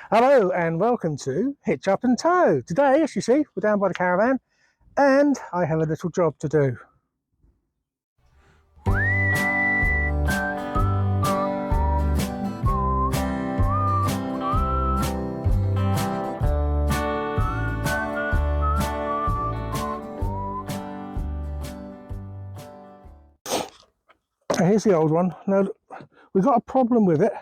Hello and welcome to Hitch Up and Tow. Today, as you see, we're down by the caravan and I have a little job to do. Here's the old one. Now, we've got a problem with it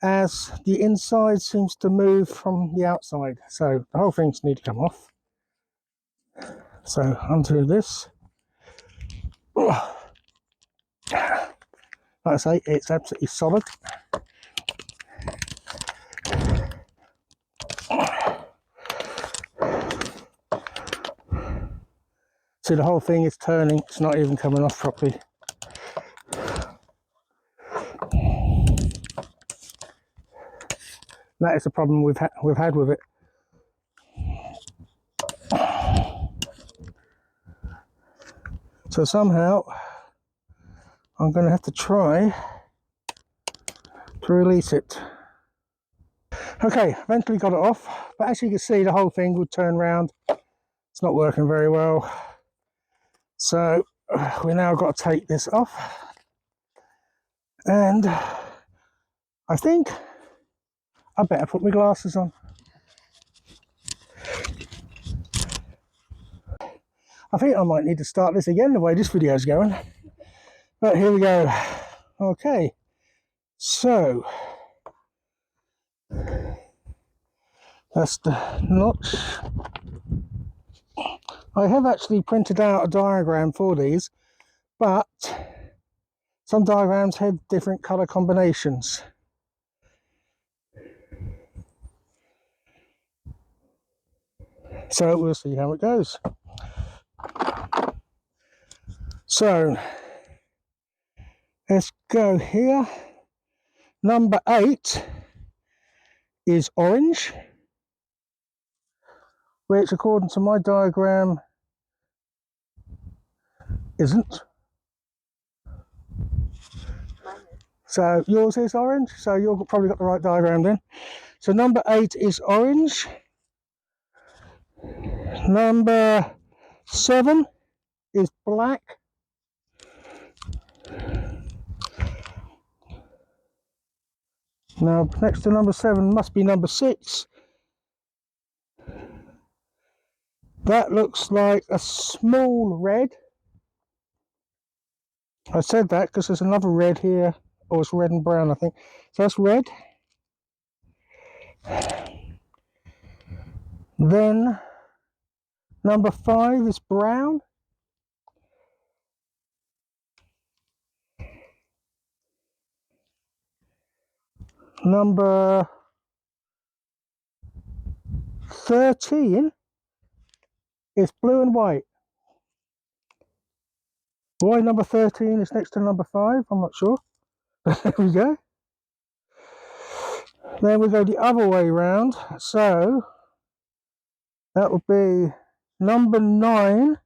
as the inside seems to move from the outside. So the whole thing's need to come off. So undo this. Like I say, it's absolutely solid. See, the whole thing is turning. It's not even coming off properly. That is the problem we've had with it. So somehow I'm going to have to try to release it. Okay, eventually got it off, but as you can see, the whole thing would turn round. It's not working very well. So we now got to take this off. And I think I better put my glasses on. I think I might need to start this again the way this video is going. But here we go. Okay, so that's the notch. I have actually printed out a diagram for these, but some diagrams have different colour combinations. So we'll see how it goes. So let's go here. Number 8 is orange, which according to my diagram isn't. So yours is orange, so you've probably got the right diagram then. So number 8 is orange. Number 7 is black. Now next to number 7 must be number 6. That looks like a small red. I said that because there's another red here, or it's red and brown I think. So that's red. Then number 5 is brown. Number 13 is blue and white. Why number 13 is next to number 5, I'm not sure. There we go. Then we go the other way around. So that would be number 9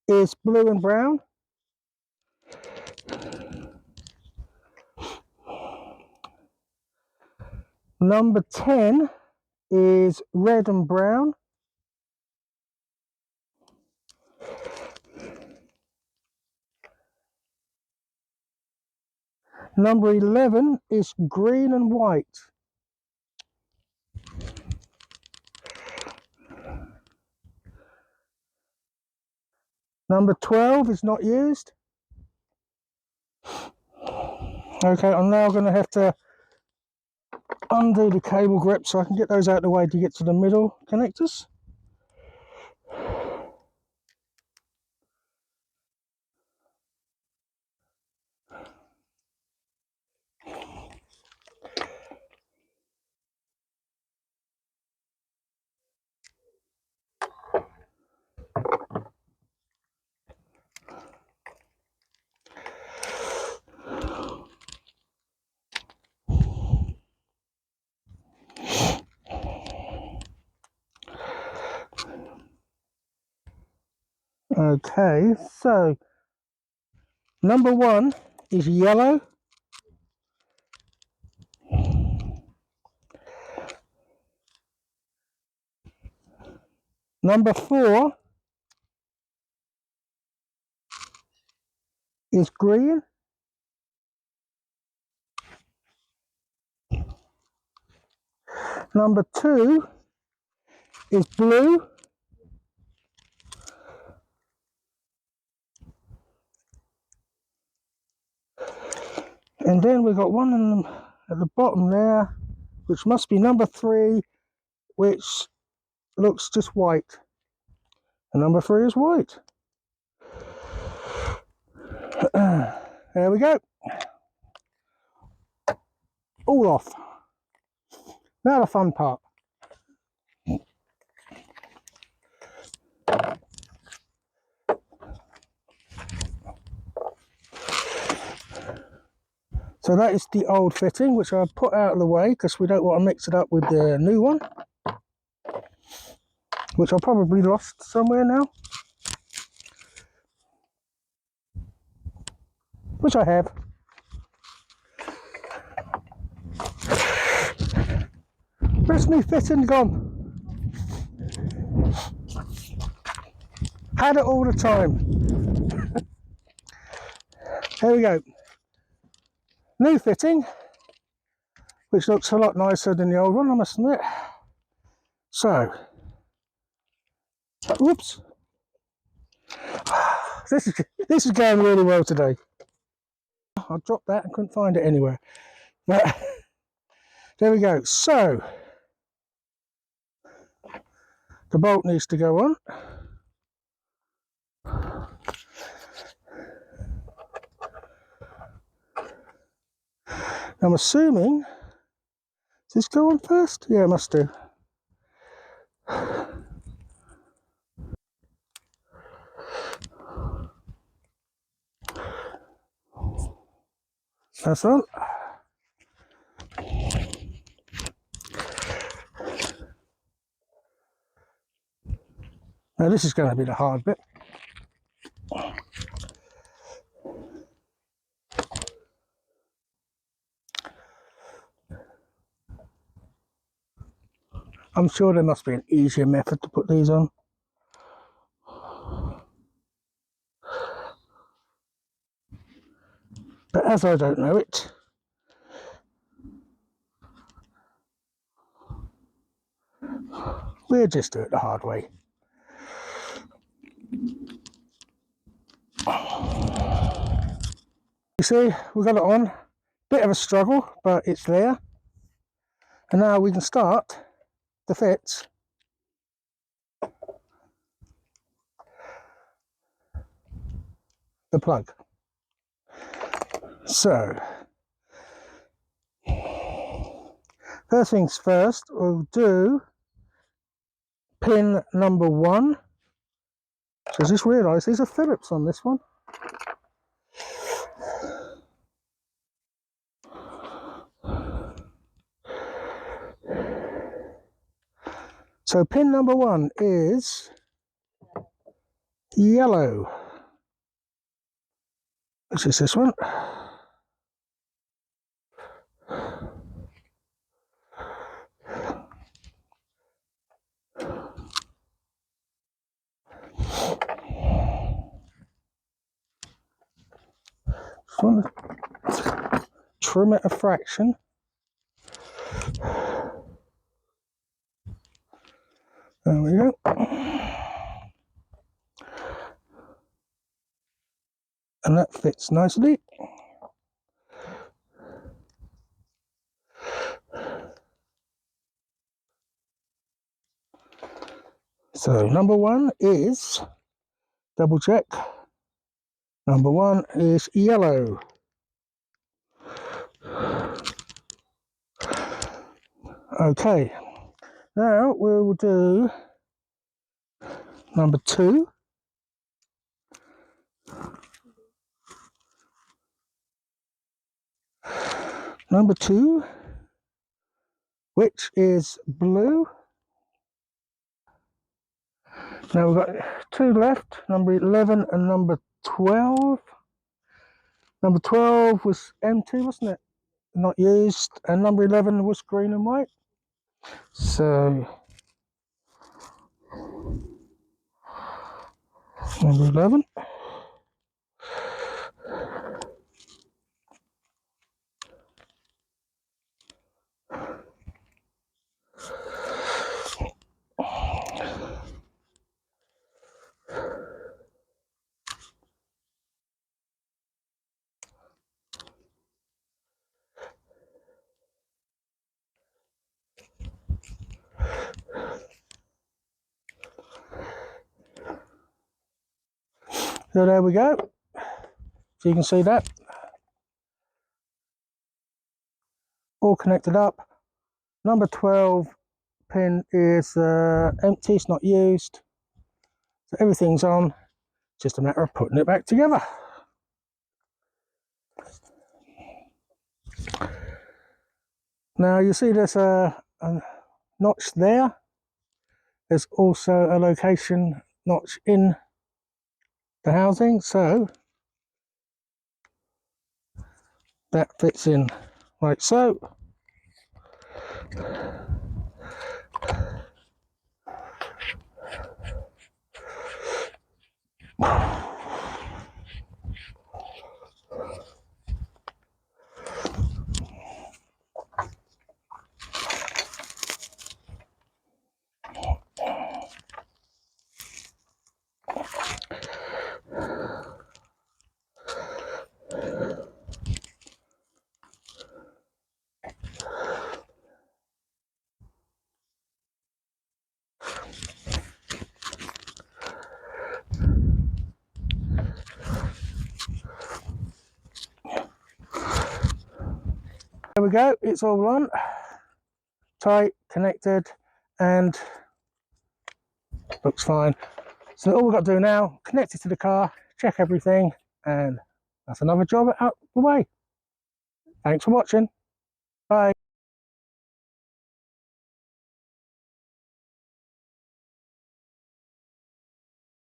is blue and brown. Number 10 is red and brown. Number 11 is green and white. Number 12 is not used. Okay, I'm now going to have to undo the cable grip so I can get those out of the way to get to the middle connectors. Okay, so number 1 is yellow. Number 4 is green. Number 2 is blue. And then we've got one in at the bottom there, which must be number 3, which looks just white. And number 3 is white. There we go. All off. Now the fun part. So that is the old fitting, which I put out of the way because we don't want to mix it up with the new one, which I probably lost somewhere now, which I have. Where's new fitting gone? Had it all the time. There we go. New fitting, which looks a lot nicer than the old one, I must admit. So, whoops. This is going really well today. I dropped that and couldn't find it anywhere. But there we go. So, the bolt needs to go on. I'm assuming, does this go on first? Yeah, it must do. That's on. Now this is going to be the hard bit. I'm sure there must be an easier method to put these on. But as I don't know it, we'll just do it the hard way. You see, we got it on. Bit of a struggle, but it's there. And now we can start the fits. The plug. So, first things first, we'll do pin number 1. So I just realised these are Phillips on this one. So pin number 1 is yellow, which is this one. Just want to trim it a fraction. There we go. And that fits nicely. So number 1 is, double check, number 1 is yellow. Okay, now we'll do number 2. Number 2, which is blue. Now we've got 2 left, number 11 and number 12. Number 12 was empty, wasn't it? Not used. And number 11 was green and white. So Number 11. So there we go. So you can see that all connected up. Number 12 pin is empty, it's not used. So everything's on, just a matter of putting it back together. Now you see there's a notch there. There's also a location notch in the housing, so that fits in like so. There we go, it's all on, tight, connected, and looks fine. So all we've got to do now, connect it to the car, check everything, and that's another job out the way. Thanks for watching. Bye.